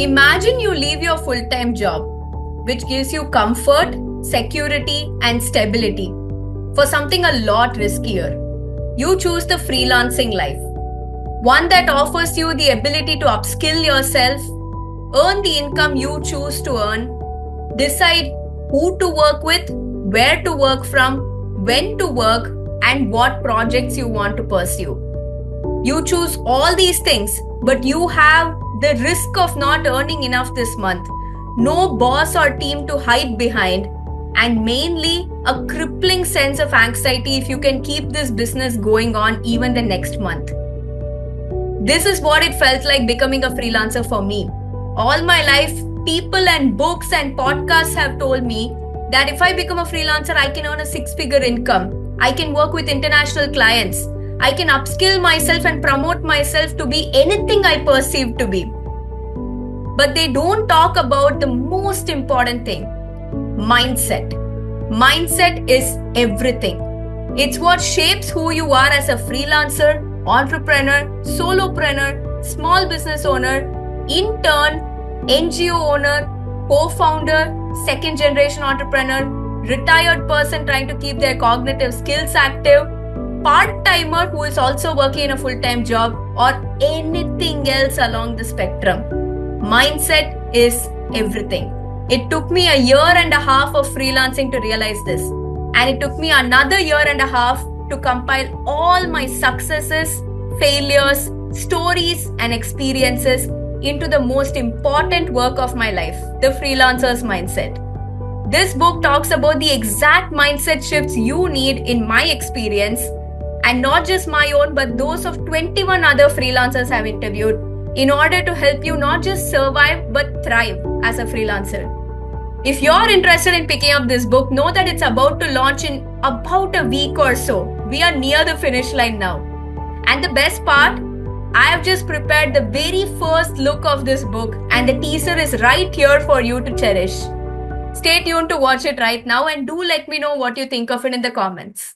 Imagine you leave your full-time job, which gives you comfort, security, and stability, for something a lot riskier. You choose the freelancing life, one that offers you the ability to upskill yourself, earn the income you choose to earn, decide who to work with, where to work from, when to work, and what projects you want to pursue. You choose all these things, but you have the risk of not earning enough this month, no boss or team to hide behind, and mainly a crippling sense of anxiety if you can keep this business going on even the next month. This is what it felt like becoming a freelancer for me. All my life, people and books and podcasts have told me that if I become a freelancer, I can earn a six-figure income. I can work with international clients. I can upskill myself and promote myself to be anything I perceive to be. But they don't talk about the most important thing, mindset. Mindset is everything. It's what shapes who you are as a freelancer, entrepreneur, solopreneur, small business owner, intern, NGO owner, co-founder, second generation entrepreneur, retired person trying to keep their cognitive skills active, part-timer who is also working in a full-time job, or anything else along the spectrum. Mindset is everything. It took me a year and a half of freelancing to realize this. And it took me another year and a half to compile all my successes, failures, stories, and experiences into the most important work of my life, the freelancer's mindset. This book talks about the exact mindset shifts you need in my experience, and not just my own, but those of 21 other freelancers I've interviewed, in order to help you not just survive, but thrive as a freelancer. If you're interested in picking up this book, know that it's about to launch in about a week or so. We are near the finish line now. And the best part, I have just prepared the very first look of this book, and the teaser is right here for you to cherish. Stay tuned to watch it right now, and do let me know what you think of it in the comments.